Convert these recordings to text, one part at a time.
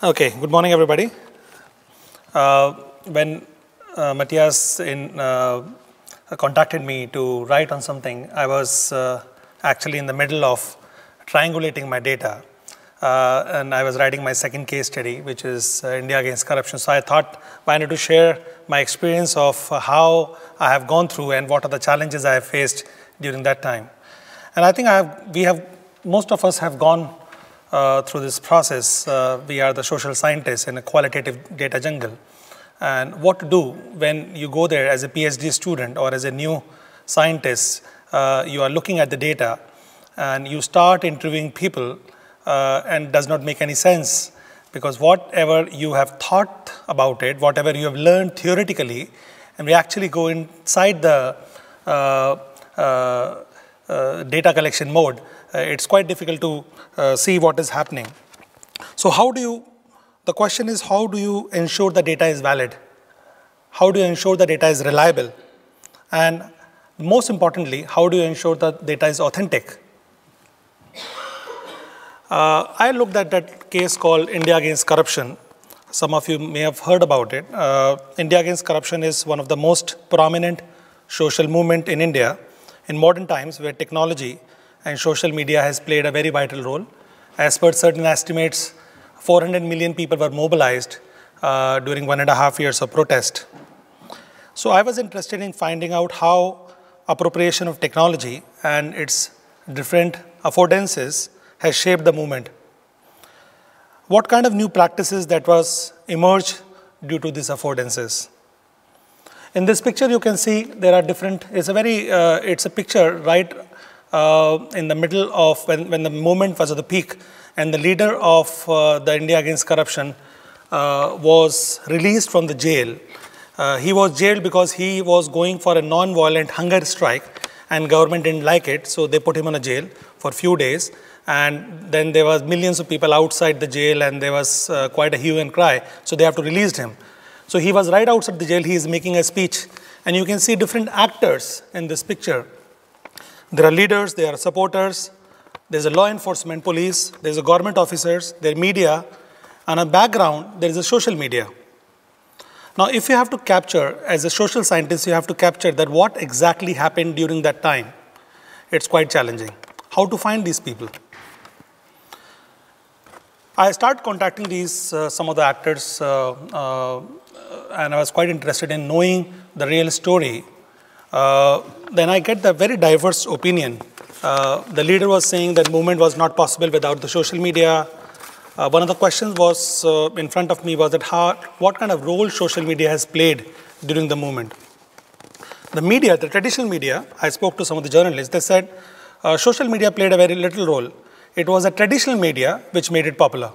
Okay, good morning, everybody. When Matthias contacted me to write on something, I was actually in the middle of triangulating my data. And I was writing my second case study, which is India against corruption. So I thought I wanted to share my experience of how I have gone through and what are the challenges I have faced during that time. And I think most of us have gone through this process. We are the social scientists in a qualitative data jungle. And what to do when you go there as a PhD student or as a new scientist, you are looking at the data and you start interviewing people and does not make any sense, because whatever you have thought about it, whatever you have learned theoretically, and we actually go inside the data collection mode, it's quite difficult to see what is happening. So the question is, how do you ensure the data is valid? How do you ensure the data is reliable? And most importantly, how do you ensure that data is authentic? I looked at that case called India against corruption. Some of you may have heard about it. India against corruption is one of the most prominent social movement in India in modern times, where technology and social media has played a very vital role. As per certain estimates, 400 million people were mobilized during 1.5 years of protest. So I was interested in finding out how appropriation of technology and its different affordances has shaped the movement. What kind of new practices that was emerged due to these affordances? In this picture, you can see there are different, it's a picture right in the middle of when the movement was at the peak, and the leader of the India against corruption was released from the jail. He was jailed because he was going for a non-violent hunger strike, and government didn't like it, so they put him in a jail for a few days. And then there was millions of people outside the jail, and there was quite a hue and cry, so they have to release him. So he was right outside the jail, he is making a speech, and you can see different actors in this picture. There are leaders, there are supporters, there's a law enforcement police, there's a government officers, there are media, and a background, there is a social media. Now, if you have to capture, as a social scientist, you have to capture that what exactly happened during that time, it's quite challenging. How to find these people? I started contacting some of the actors, and I was quite interested in knowing the real story. Then I get the very diverse opinion. The leader was saying that movement was not possible without the social media. One of the questions was in front of me was that what kind of role social media has played during the movement. The media, the traditional media, I spoke to some of the journalists, they said social media played a very little role. It was a traditional media which made it popular.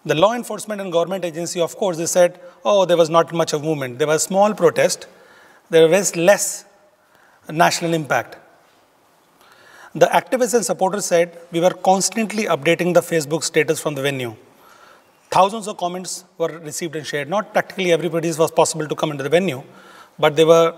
The law enforcement and government agency, of course, they said, oh, there was not much of movement. There was small protest. There was less national impact. The activists and supporters said, we were constantly updating the Facebook status from the venue. Thousands of comments were received and shared. Not practically everybody was possible to come into the venue, but there were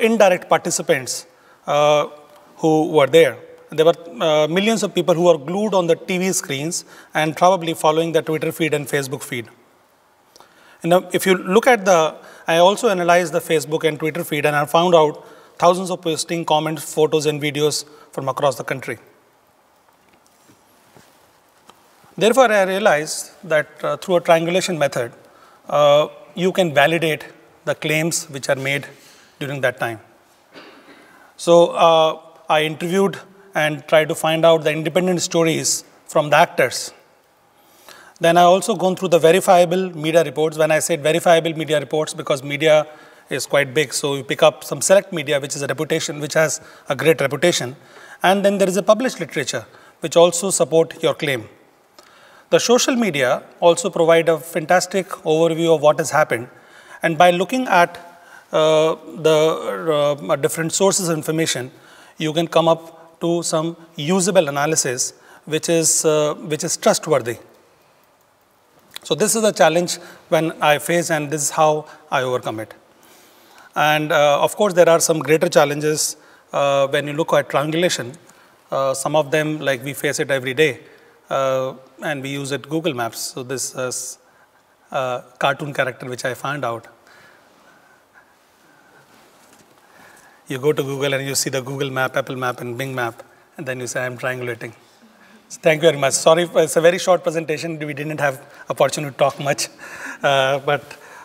indirect participants who were there. There were millions of people who were glued on the TV screens and probably following the Twitter feed and Facebook feed. And if you look at I also analyzed the Facebook and Twitter feed, and I found out thousands of posting comments, photos, and videos from across the country. Therefore, I realized that through a triangulation method, you can validate the claims which are made during that time. So I interviewed and tried to find out the independent stories from the actors. Then I also gone through the verifiable media reports. When I said verifiable media reports, because media is quite big, so you pick up some select media, which has a great reputation. And then there is a published literature, which also support your claim. The social media also provide a fantastic overview of what has happened. And by looking at the different sources of information, you can come up to some usable analysis, which is trustworthy. So this is a challenge when I face, and this is how I overcome it. And of course, there are some greater challenges when you look at triangulation. Some of them, like we face it every day. and we use it Google Maps. So this is a cartoon character which I found out. You go to Google and you see the Google Map, Apple Map, and Bing Map, and then you say, I'm triangulating. So thank you very much. Sorry, it's a very short presentation. We didn't have opportunity to talk much, but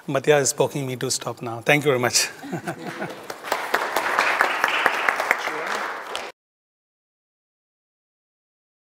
Matya is poking me to stop now. Thank you very much.